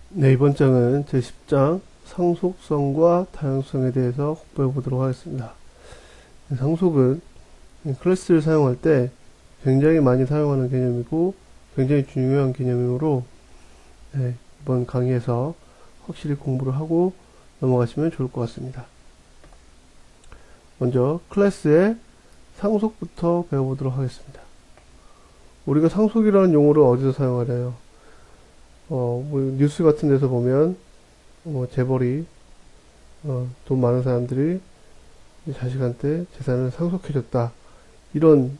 네, 이번 장은 제10장 상속성과 다양성에 대해서 공부해 보도록 하겠습니다. 상속은 클래스를 사용할 때 굉장히 많이 사용하는 개념이고 굉장히 중요한 개념이므로 이번 강의에서 확실히 공부를 하고 넘어가시면 좋을 것 같습니다. 먼저 클래스의 상속부터 배워보도록 하겠습니다. 우리가 상속이라는 용어를 어디서 사용하나요? 뭐 뉴스 같은 데서 보면 재벌이 돈 많은 사람들이 자식한테 재산을 상속해줬다, 이런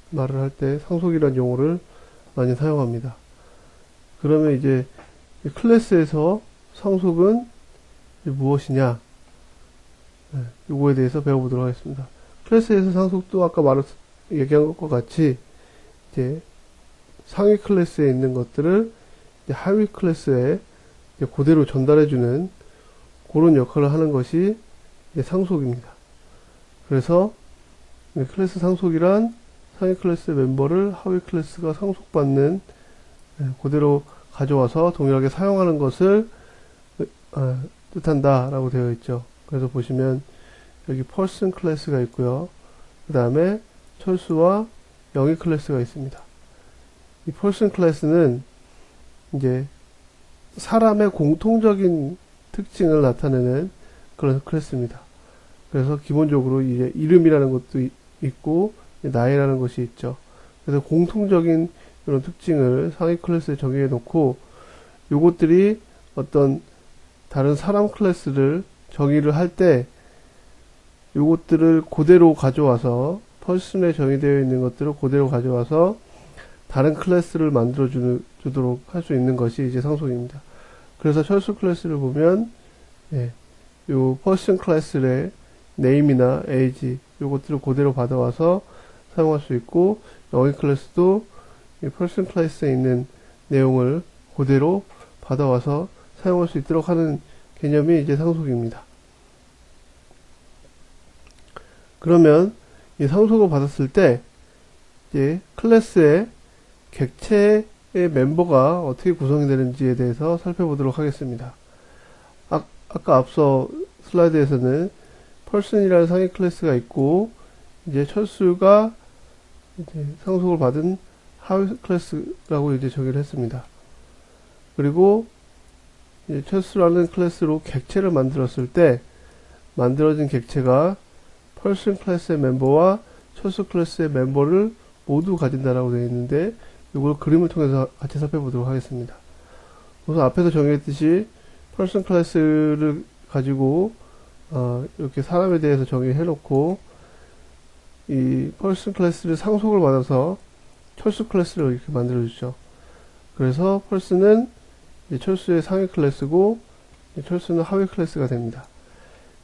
말을 할 때 상속이라는 용어를 많이 사용합니다. 그러면 이제 클래스에서 상속은 무엇이냐, 요거에 대해서 배워보도록 하겠습니다. 클래스에서 상속도 아까 얘기한 것과 같이 이제 상위 클래스에 있는 것들을 하위 클래스에 그대로 전달해주는 그런 역할을 하는 것이 상속입니다. 그래서 클래스 상속이란 상위 클래스 멤버를 하위 클래스가 상속받는, 그대로 가져와서 동일하게 사용하는 것을 뜻한다 라고 되어 있죠. 그래서 보시면 여기 person 클래스가 있고요. 그 다음에 철수와 영위 클래스가 있습니다. 이 person 클래스는 이제 사람의 공통적인 특징을 나타내는 그런 클래스입니다. 그래서 기본적으로 이제 이름이라는 것도 있고 나이라는 것이 있죠. 그래서 공통적인 그런 특징을 상위 클래스에 정의해 놓고, 요것들이 어떤 다른 사람 클래스를 정의를 할 때 요것들을 그대로 가져와서 person에 정의되어 있는 것들을 그대로 가져와서 다른 클래스를 만들어 주도록 할 수 있는 것이 이제 상속입니다. 그래서 철수 클래스를 보면 요 person 클래스의 name이나 age 요것들을 그대로 받아와서 사용할 수 있고, 영위 클래스도 이 person 클래스에 있는 내용을 그대로 받아와서 사용할 수 있도록 하는 개념이 이제 상속입니다. 그러면 이 상속을 받았을 때 이제 클래스의 객체의 멤버가 어떻게 구성이 되는지에 대해서 살펴보도록 하겠습니다. 아까 앞서 슬라이드에서는 person이라는 상위 클래스가 있고, 이제 철수가 이제 상속을 받은 하위 클래스라고 이제 정의를 했습니다. 그리고 이제 철수라는 클래스로 객체를 만들었을 때 만들어진 객체가 person 클래스의 멤버와 철수 클래스의 멤버를 모두 가진다라고 되어 있는데, 이걸 그림을 통해서 같이 살펴보도록 하겠습니다. 우선 앞에서 정의했듯이 person 클래스를 가지고 이렇게 사람에 대해서 정의해 놓고, 이 person 클래스를 상속을 받아서 철수 클래스를 이렇게 만들어 주죠. 그래서 person은 철수의 상위 클래스고 철수는 하위 클래스가 됩니다.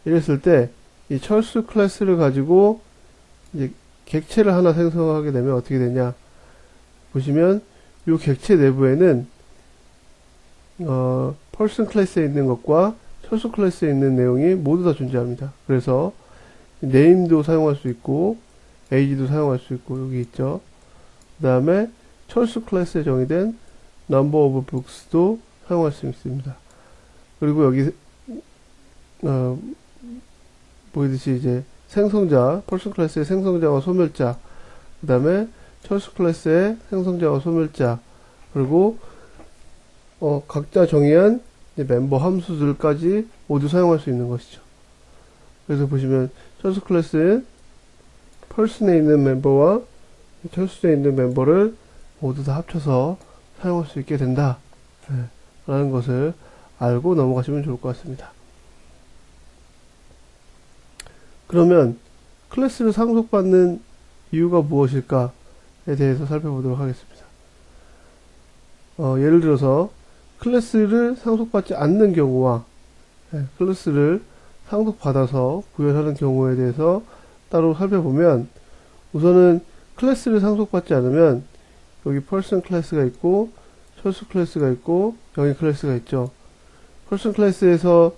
이랬을 때 이 철수 클래스를 가지고 이제 객체를 하나 생성하게 되면 어떻게 되냐, 보시면 이 객체 내부에는 person 클래스에 있는 것과 철수 클래스에 있는 내용이 모두 다 존재합니다. 그래서 name도 사용할 수 있고 age도 사용할 수 있고 여기 있죠. 그 다음에 철수 클래스에 정의된 number of books도 사용할 수 있습니다. 그리고 여기 보이듯이 이제 생성자, person 클래스의 생성자와 소멸자, 그 다음에 철수 클래스의 생성자와 소멸자, 그리고 각자 정의한 멤버 함수들까지 모두 사용할 수 있는 것이죠. 그래서 보시면 철수 클래스는 person에 있는 멤버와 철수에 있는 멤버를 모두 다 합쳐서 사용할 수 있게 된다 라는 것을 알고 넘어가시면 좋을 것 같습니다. 그러면 클래스를 상속받는 이유가 무엇일까에 대해서 살펴보도록 하겠습니다. 예를 들어서 클래스를 상속받지 않는 경우와 클래스를 상속받아서 구현하는 경우에 대해서 따로 살펴보면, 우선은 클래스를 상속받지 않으면 여기 person 클래스가 있고 철수 클래스가 있고 영위 클래스가 있죠. person 클래스에서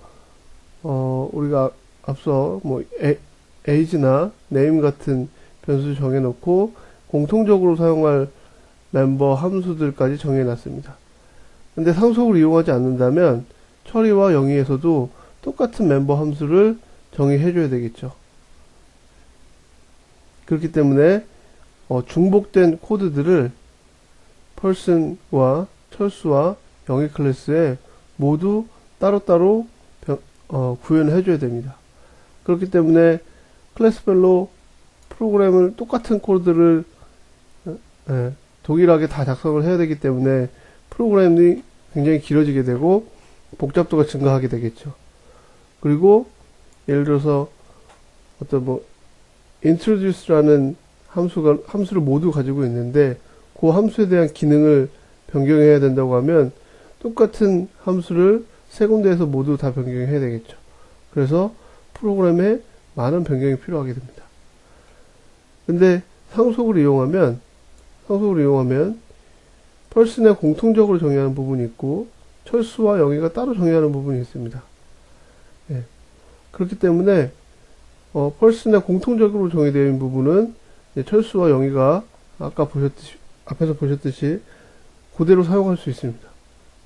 우리가 앞서 뭐 age나 name 같은 변수 정해놓고 공통적으로 사용할 멤버 함수들까지 정해놨습니다. 근데 상속을 이용하지 않는다면 처리와 영위에서도 똑같은 멤버 함수를 정의해 줘야 되겠죠. 그렇기 때문에 중복된 코드들을 person과 철수와 영위 클래스에 모두 따로따로 구현해 줘야 됩니다. 그렇기 때문에 클래스별로 프로그램을 똑같은 코드를 동일하게 다 작성을 해야 되기 때문에 프로그램이 굉장히 길어지게 되고 복잡도가 증가하게 되겠죠. 그리고 예를 들어서 어떤 introduce라는 함수를 모두 가지고 있는데 그 함수에 대한 기능을 변경해야 된다고 하면 똑같은 함수를 세 군데에서 모두 다 변경해야 되겠죠. 그래서 프로그램에 많은 변경이 필요하게 됩니다. 근데 상속을 이용하면 person에 공통적으로 정의하는 부분이 있고 철수와 영위가 따로 정의하는 부분이 있습니다. 그렇기 때문에 person에 공통적으로 정의되어 있는 부분은 철수와 영위가 앞에서 보셨듯이 그대로 사용할 수 있습니다.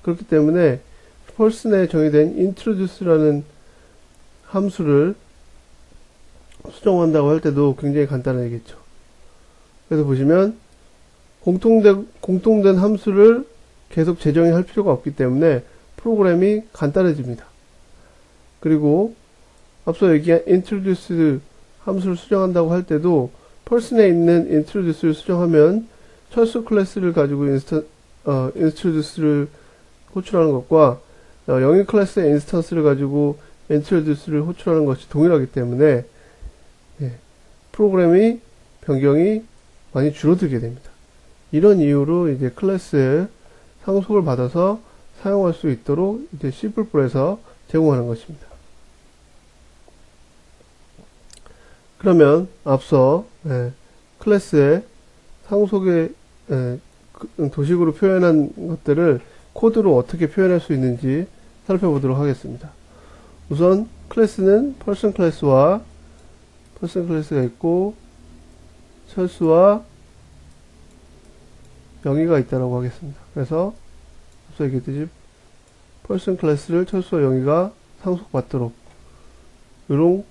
그렇기 때문에 person에 정의된 introduce라는 함수를 수정한다고 할 때도 굉장히 간단하겠죠. 그래서 보시면 공통된 함수를 계속 재정의할 필요가 없기 때문에 프로그램이 간단해집니다. 그리고 앞서 얘기한 introduce 함수를 수정한다고 할 때도 person에 있는 introduce를 수정하면 철수 클래스를 가지고 introduce를 호출하는 것과 영위 클래스의 인스턴스를 가지고 introduce를 호출하는 것이 동일하기 때문에 프로그램의 변경이 많이 줄어들게 됩니다. 이런 이유로 이제 클래스에 상속을 받아서 사용할 수 있도록 이제 C++에서 제공하는 것입니다. 그러면 앞서 클래스에 상속의 도식으로 표현한 것들을 코드로 어떻게 표현할 수 있는지 살펴보도록 하겠습니다. 우선 클래스는 person 클래스가 있고 철수와 영위가 있다고 하겠습니다. 그래서 앞서 얘기했듯이 person 클래스를 철수와 영위가 상속받도록 이런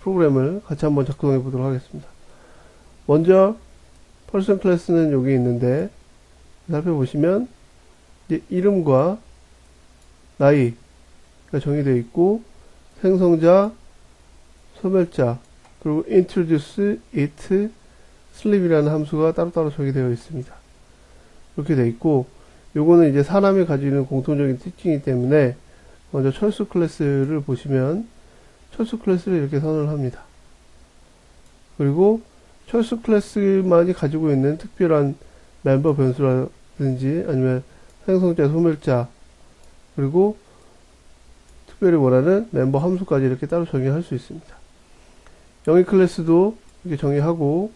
프로그램을 같이 한번 작동해 보도록 하겠습니다. 먼저 person 클래스는 여기 있는데 살펴보시면 이제 이름과 나이가 정의되어 있고 생성자, 소멸자, 그리고 introduce, it, sleep이라는 함수가 따로따로 정의되어 있습니다. 이렇게 되어 있고 요거는 이제 사람이 가지는 공통적인 특징이기 때문에 먼저 철수 클래스를 보시면 철수 클래스를 이렇게 선언을 합니다. 그리고 철수 클래스만이 가지고 있는 특별한 멤버 변수라든지 아니면 생성자, 소멸자 그리고 특별히 원하는 멤버 함수까지 이렇게 따로 정의할 수 있습니다. 영위 클래스도 이렇게 정의하고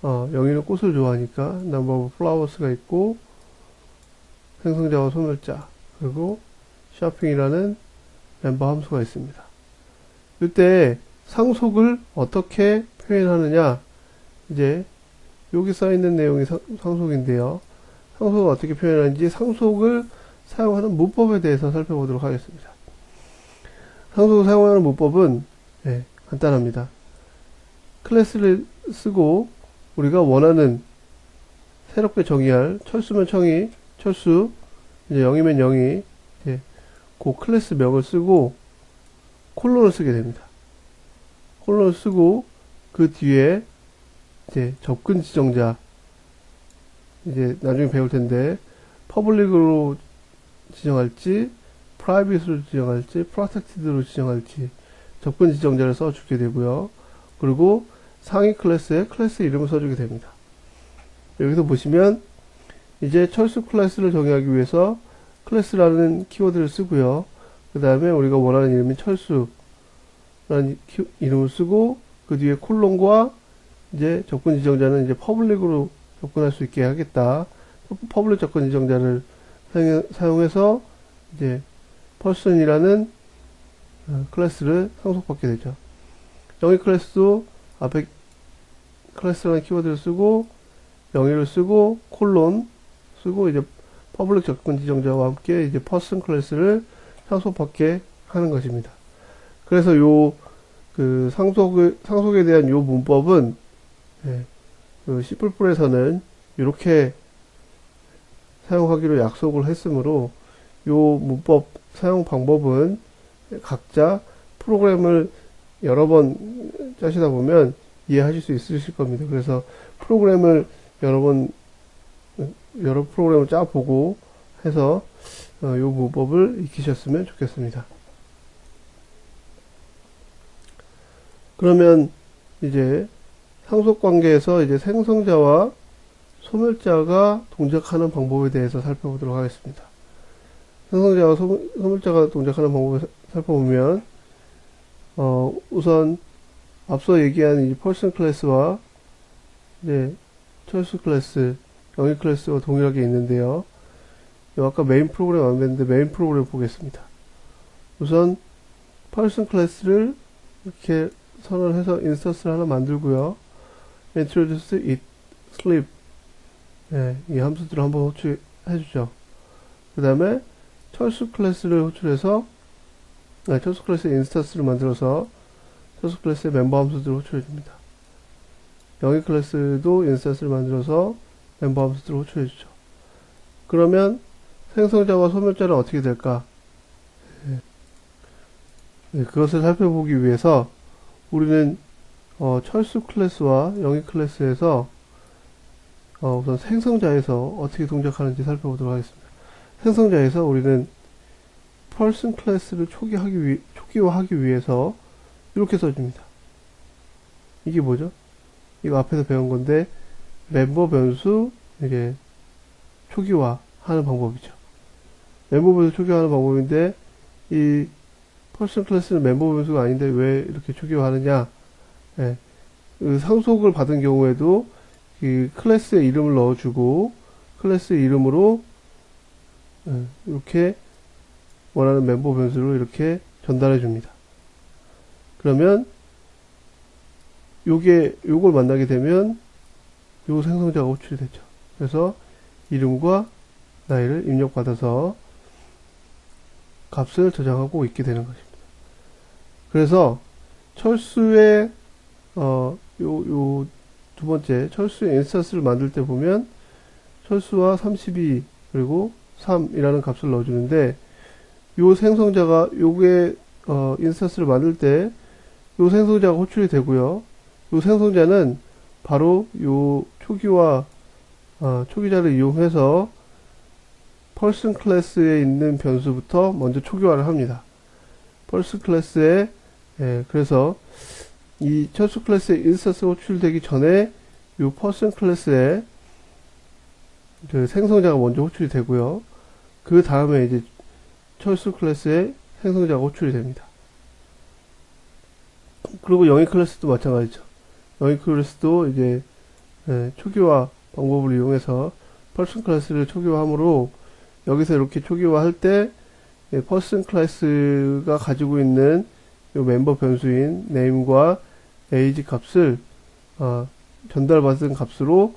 영위는 꽃을 좋아하니까 number of flowers가 있고 생성자와 소멸자 그리고 shopping이라는 멤버 함수가 있습니다. 이때 상속을 어떻게 표현하느냐 이제 여기 써있는 내용이 상속인데요. 상속을 어떻게 표현하는지 상속을 사용하는 문법에 대해서 살펴보도록 하겠습니다. 상속을 사용하는 문법은 간단합니다. 클래스를 쓰고 우리가 원하는 새롭게 정의할 철수면 청이 철수 이제 영이면 영이 그 클래스 명을 쓰고 콜론을 쓰게 됩니다. 콜론을 쓰고 그 뒤에 이제 접근 지정자 이제 나중에 배울 텐데 퍼블릭으로 지정할지 프라이빗으로 지정할지 프로텍티드로 지정할지 접근 지정자를 써주게 되고요. 그리고 상위 클래스에 클래스 이름을 써주게 됩니다. 여기서 보시면 이제 철수 클래스를 정의하기 위해서 클래스라는 키워드를 쓰고요. 그 다음에 우리가 원하는 이름인 철수라는 이름을 쓰고 그 뒤에 콜론과 이제 접근 지정자는 이제 퍼블릭으로 접근할 수 있게 하겠다. 퍼블릭 접근 지정자를 사용해서 이제 person이라는 클래스를 상속받게 되죠. 영위 클래스도 앞에 클래스라는 키워드를 쓰고 영위를 쓰고 콜론 쓰고 이제 퍼블릭 접근 지정자와 함께 이제 퍼슨 클래스를 상속받게 하는 것입니다. 그래서 그 상속에 대한 요 문법은, 그 C++에서는 이렇게 사용하기로 약속을 했으므로 요 문법 사용 방법은 각자 프로그램을 여러 번 짜시다 보면 이해하실 수 있으실 겁니다. 그래서 프로그램을 여러 프로그램을 짜보고 해서 요 문법을 익히셨으면 좋겠습니다. 그러면 이제 상속 관계에서 이제 생성자와 소멸자가 동작하는 방법에 대해서 살펴보도록 하겠습니다. 생성자와 소멸자가 동작하는 방법을 살펴보면, 우선 앞서 얘기한 이 person 클래스와 이제 choice 클래스, 영위 클래스와 동일하게 있는데요. 아까 메인 프로그램 안 봤는데 메인 프로그램 보겠습니다. 우선 person 클래스를 이렇게 선언해서 인스턴스를 하나 만들고요. introduce it, sleep, 이 함수들을 한번 호출해주죠. 그 다음에 철수 클래스를 호출해서 철수 클래스의 인스턴스를 만들어서 철수 클래스의 멤버 함수들을 호출해줍니다. 영위 클래스도 인스턴스를 만들어서 멤버 함수들을 호출해주죠. 그러면 생성자와 소멸자는 어떻게 될까? 그것을 살펴보기 위해서 우리는 철수 클래스와 영위 클래스에서 우선 생성자에서 어떻게 동작하는지 살펴보도록 하겠습니다. 생성자에서 우리는 person 클래스를 초기화하기 위해서 이렇게 써줍니다. 이게 뭐죠? 이거 앞에서 배운 건데 멤버 변수 이게 초기화하는 방법이죠. 멤버 변수 초기화하는 방법인데 이 person 클래스는 멤버 변수가 아닌데 왜 이렇게 초기화하느냐? 그 상속을 받은 경우에도 이 클래스의 이름을 넣어주고 클래스의 이름으로 이렇게 원하는 멤버 변수로 이렇게 전달해 줍니다. 그러면 요걸 만나게 되면 요 생성자가 호출이 되죠. 그래서 이름과 나이를 입력받아서 값을 저장하고 있게 되는 것입니다. 그래서 철수의 두 번째 철수의 인스턴스를 만들 때 보면 철수와 32 그리고 3이라는 값을 넣어주는데 요 생성자가 요게 인스턴스를 만들 때 요 생성자가 호출이 되고요. 요 생성자는 바로 요 초기자를 이용해서 person 클래스에 있는 변수부터 먼저 초기화를 합니다. person 클래스에 그래서 이 철수 클래스의 인스턴스가 호출되기 전에 이 person 클래스에 그 생성자가 먼저 호출이 되고요. 그 다음에 이제 철수 클래스에 생성자가 호출이 됩니다. 그리고 영위 클래스도 마찬가지죠. 영위 클래스도 이제 초기화 방법을 이용해서 person 클래스를 초기화하므로 여기서 이렇게 초기화할 때 person 클래스가 가지고 있는 이 멤버 변수인 name과 age 값을 전달받은 값으로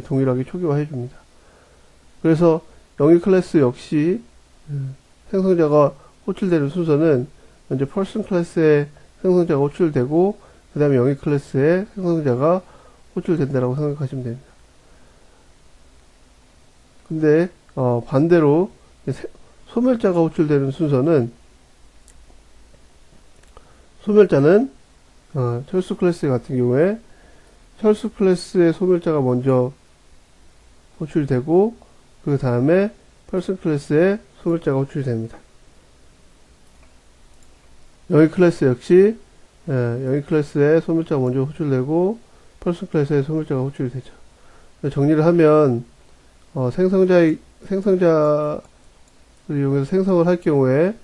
동일하게 초기화해 줍니다. 그래서 영위 클래스 역시 생성자가 호출되는 순서는 먼저 person 클래스에 생성자가 호출되고 그 다음에 영위 클래스에 생성자가 호출된다라고 생각하시면 됩니다. 근데 반대로 소멸자가 호출되는 순서는 소멸자는 철수 클래스 같은 경우에 철수 클래스의 소멸자가 먼저 호출되고 그 다음에 person 클래스의 소멸자가 호출이 됩니다. 영위 클래스 역시 영위 클래스의 소멸자가 먼저 호출되고 person 클래스의 소멸자가 호출이 되죠. 정리를 하면 생성자를 이용해서 생성을 할 경우에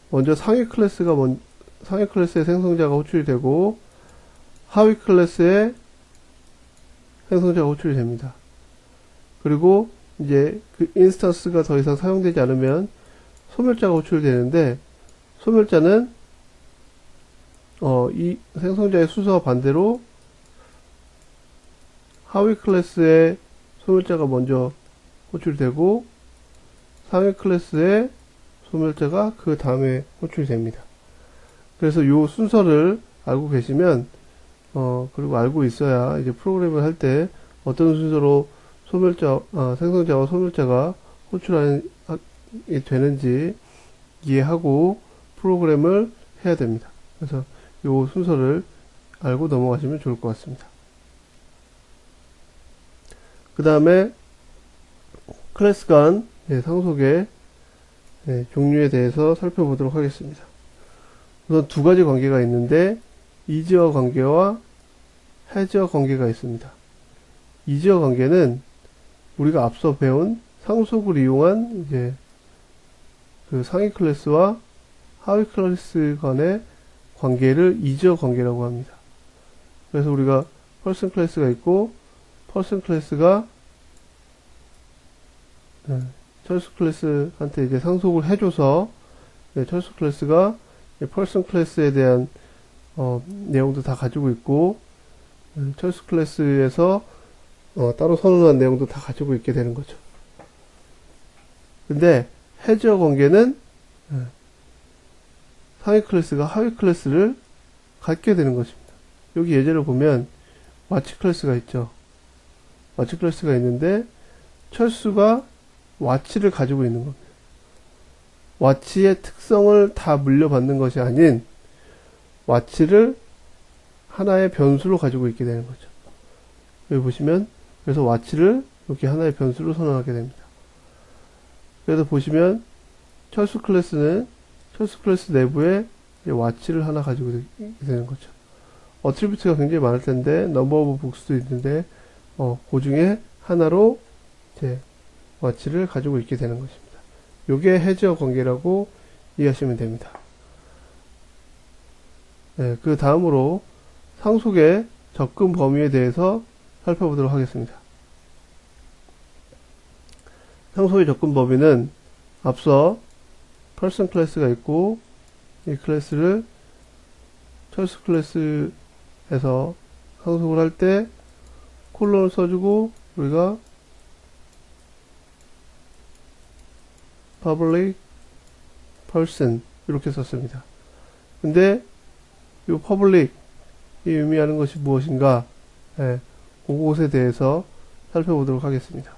먼저 상위 클래스의 생성자가 호출이 되고 하위 클래스의 생성자가 호출이 됩니다. 그리고 이제 그 인스턴스가 더 이상 사용되지 않으면 소멸자가 호출이 되는데 소멸자는 이 생성자의 순서와 반대로 하위 클래스의 소멸자가 먼저 호출되고 상위 클래스의 소멸자가 그 다음에 호출이 됩니다. 그래서 요 순서를 알고 계시면 그리고 알고 있어야 이제 프로그램을 할 때 어떤 순서로 생성자와 소멸자가 호출하게 되는지 이해하고 프로그램을 해야 됩니다. 그래서 요 순서를 알고 넘어가시면 좋을 것 같습니다. 그 다음에 클래스 간 상속의 종류에 대해서 살펴보도록 하겠습니다. 우선 두 가지 관계가 있는데 이즈어 관계와 해즈어 관계가 있습니다. 이즈어 관계는 우리가 앞서 배운 상속을 이용한 이제 그 상위 클래스와 하위 클래스 간의 관계를 이즈어 관계라고 합니다. 그래서 우리가 person 클래스가 있고 person 클래스가 철수 클래스한테 이제 상속을 해줘서 철수 클래스가 person 클래스에 대한 내용도 다 가지고 있고 철수 클래스에서 따로 선언한 내용도 다 가지고 있게 되는 거죠. 근데 해저 관계는 상위 클래스가 하위 클래스를 갖게 되는 것입니다. 여기 예제를 보면 와치 클래스가 있죠. 와치 클래스가 있는데 철수가 와치를 가지고 있는 겁니다. 와치의 특성을 다 물려받는 것이 아닌 와치를 하나의 변수로 가지고 있게 되는 거죠. 여기 보시면 그래서 와치를 이렇게 하나의 변수로 선언하게 됩니다. 그래서 보시면 철수 클래스는 철수 클래스 내부에 와치를 하나 가지고 되는 거죠. 어트리뷰트가 굉장히 많을 텐데 넘버 오브 북스도 있는데 그 중에 하나로 이제 와치를 가지고 있게 되는 것입니다. 요게 해저 관계라고 이해하시면 됩니다. 그 다음으로 상속의 접근 범위에 대해서 살펴보도록 하겠습니다. 상속의 접근 범위는 앞서 person 클래스가 있고 이 클래스를 철수 클래스에서 상속을 할 때 콜론을 써주고 우리가 public person 이렇게 썼습니다. 근데 이 public 이 의미하는 것이 무엇인가 그것에 대해서 살펴보도록 하겠습니다.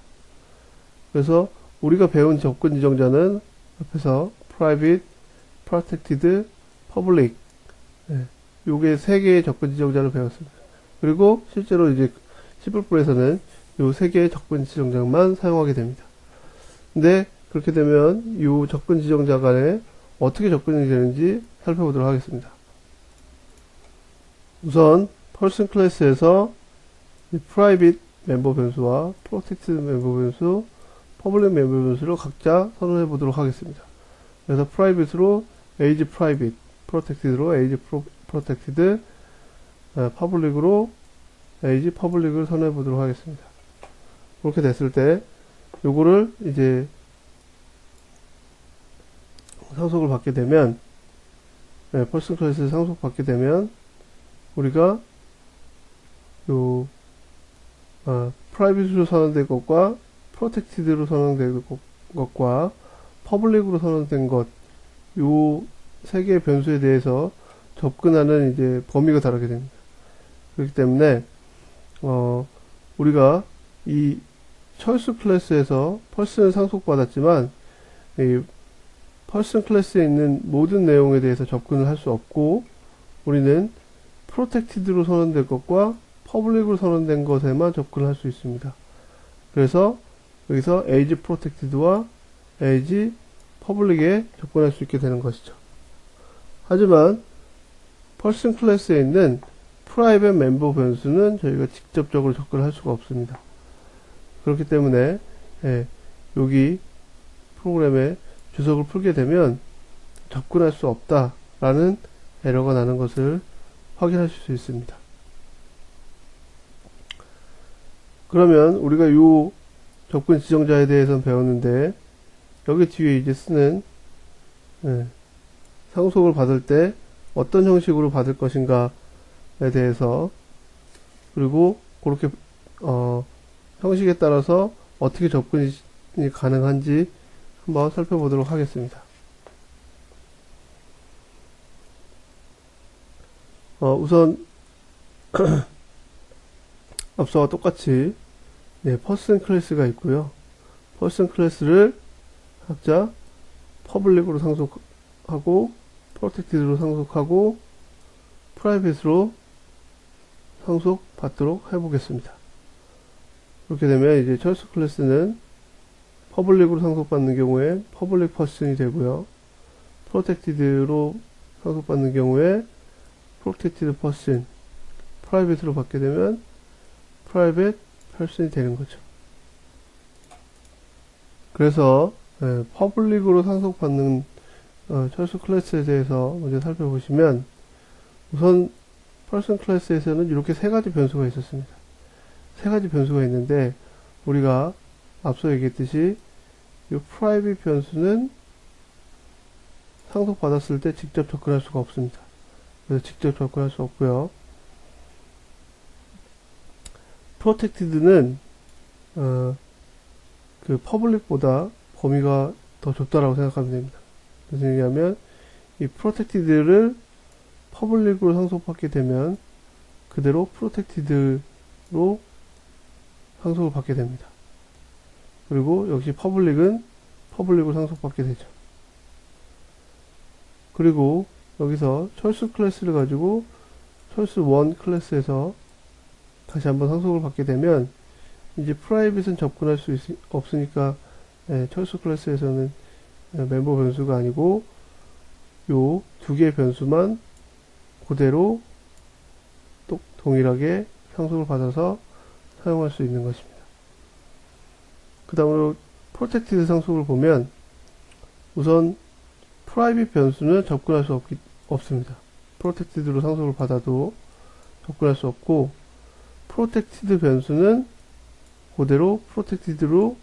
그래서 우리가 배운 접근 지정자는 앞에서 private, protected, public 요게 세 개의 접근 지정자를 배웠습니다. 그리고 실제로 이제 C++에서는 요 세 개의 접근 지정자만 사용하게 됩니다. 근데 그렇게 되면 이 접근 지정자 간에 어떻게 접근이 되는지 살펴보도록 하겠습니다. 우선 person 클래스에서 private 멤버 변수와 protected 멤버 변수, public 멤버 변수를 각자 선언해 보도록 하겠습니다. 그래서 private로 age private, protected로 age protected, public으로 age public을 선언해 보도록 하겠습니다. 그렇게 됐을 때 요거를 이제 상속을 받게 되면 person 클래스 상속 받게 되면 우리가 요 private로 선언된 것과 protected로 선언된 것과 public으로 선언된 것 요 세 개의 변수에 대해서 접근하는 이제 범위가 다르게 됩니다. 그렇기 때문에 우리가 이 철수 클래스에서 person을 상속받았지만 이 person 클래스에 있는 모든 내용에 대해서 접근을 할 수 없고 우리는 protected로 선언된 것과 public으로 선언된 것에만 접근을 할 수 있습니다. 그래서 여기서 age protected와 age public에 접근할 수 있게 되는 것이죠. 하지만 person 클래스에 있는 private 멤버 변수는 저희가 직접적으로 접근할 수가 없습니다. 그렇기 때문에 여기 프로그램에 주석을 풀게 되면 접근할 수 없다라는 에러가 나는 것을 확인하실 수 있습니다. 그러면 우리가 이 접근 지정자에 대해서는 배웠는데 여기 뒤에 이제 쓰는 상속을 받을 때 어떤 형식으로 받을 것인가에 대해서 그리고 그렇게 형식에 따라서 어떻게 접근이 가능한지 한번 살펴보도록 하겠습니다. 우선 앞서와 똑같이 퍼슨 클래스가 있고요. 퍼슨 클래스를 각자 퍼블릭으로 상속하고 프로텍티드로 상속하고 프라이빗으로 상속받도록 해보겠습니다. 그렇게 되면 이제 철수 클래스는 퍼블릭으로 상속받는 경우에 퍼블릭 퍼슨이 되고요. 프로텍티드로 상속받는 경우에 프로텍티드 퍼슨, 프라이빗으로 받게 되면 프라이빗 퍼슨이 되는 거죠. 그래서 퍼블릭으로 상속받는 철수 클래스에 대해서 먼저 살펴보시면, 우선 퍼슨 클래스에서는 이렇게 세 가지 변수가 있었습니다. 세 가지 변수가 있는데, 우리가 앞서 얘기했듯이 이 프라이빗 변수는 상속받았을 때 직접 접근할 수가 없습니다. 그래서 직접 접근할 수 없고요. 프로텍티드는 그 퍼블릭보다 범위가 더 좁다라고 생각하면 됩니다. 무슨 얘기냐면, 이 프로텍티드를 퍼블릭으로 상속받게 되면 그대로 프로텍티드로 상속을 받게 됩니다. 그리고 역시 퍼블릭은 퍼블릭으로 상속받게 되죠. 그리고 여기서 철수 클래스를 가지고 철수 1 클래스에서 다시 한번 상속을 받게 되면 이제 프라이빗은 접근할 수 없으니까 철수 클래스에서는 멤버 변수가 아니고 요 두 개의 변수만 그대로 또 동일하게 상속을 받아서 사용할 수 있는 것입니다. 그 다음으로 프로텍티드 상속을 보면 우선 프라이빗 변수는 접근할 수 없습니다. 프로텍티드로 상속을 받아도 접근할 수 없고, 프로텍티드 변수는 그대로 프로텍티드로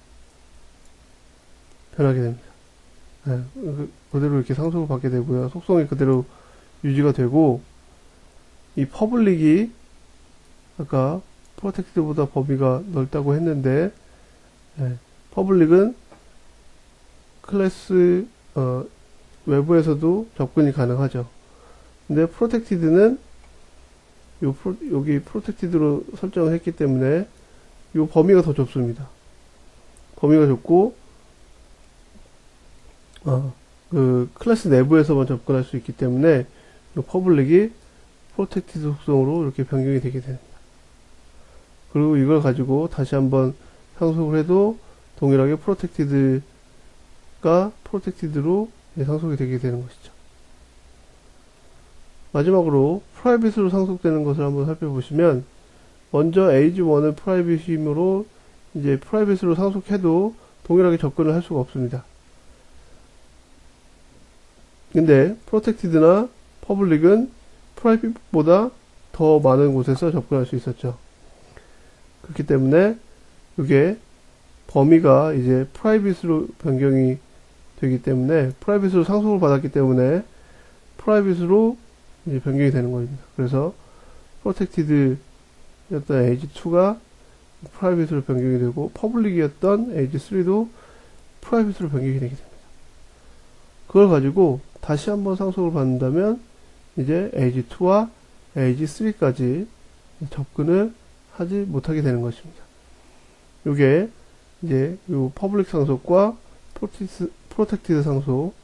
변하게 됩니다. 그대로 이렇게 상속을 받게 되고요. 속성이 그대로 유지가 되고, 이 퍼블릭이 아까 프로텍티드보다 범위가 넓다고 했는데, 퍼블릭은 클래스 외부에서도 접근이 가능하죠. 근데 프로텍티드는 여기 프로텍티드로 설정을 했기 때문에 이 범위가 더 좁습니다. 범위가 좁고 그 클래스 내부에서만 접근할 수 있기 때문에 이 퍼블릭이 프로텍티드 속성으로 이렇게 변경이 되게 됩니다. 그리고 이걸 가지고 다시 한번 상속을 해도 동일하게 프로텍티드가 프로텍티드로 상속이 되게 되는 것이죠. 마지막으로 프라이빗으로 상속되는 것을 한번 살펴보시면, 먼저 age1은 프라이빗이므로 이제 프라이빗으로 상속해도 동일하게 접근을 할 수가 없습니다. 근데 프로텍티드나 퍼블릭은 프라이빗보다 더 많은 곳에서 접근할 수 있었죠. 그렇기 때문에 이게 범위가 이제 프라이빗으로 변경이 되기 때문에, 프라이빗으로 상속을 받았기 때문에 프라이빗으로 이제 변경이 되는 겁니다. 그래서 프로텍티드였던 age2가 프라이빗으로 변경이 되고, 퍼블릭이었던 age3도 프라이빗으로 변경이 되게 됩니다. 그걸 가지고 다시 한번 상속을 받는다면 이제 age2와 age3까지 접근을 하지 못하게 되는 것입니다. 요게 이제 요 퍼블릭 상속과 프로텍티드 상속,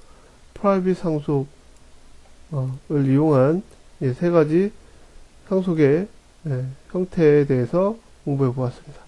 프라이빗 상속을 이용한 세 가지 상속의 형태에 대해서 공부해 보았습니다.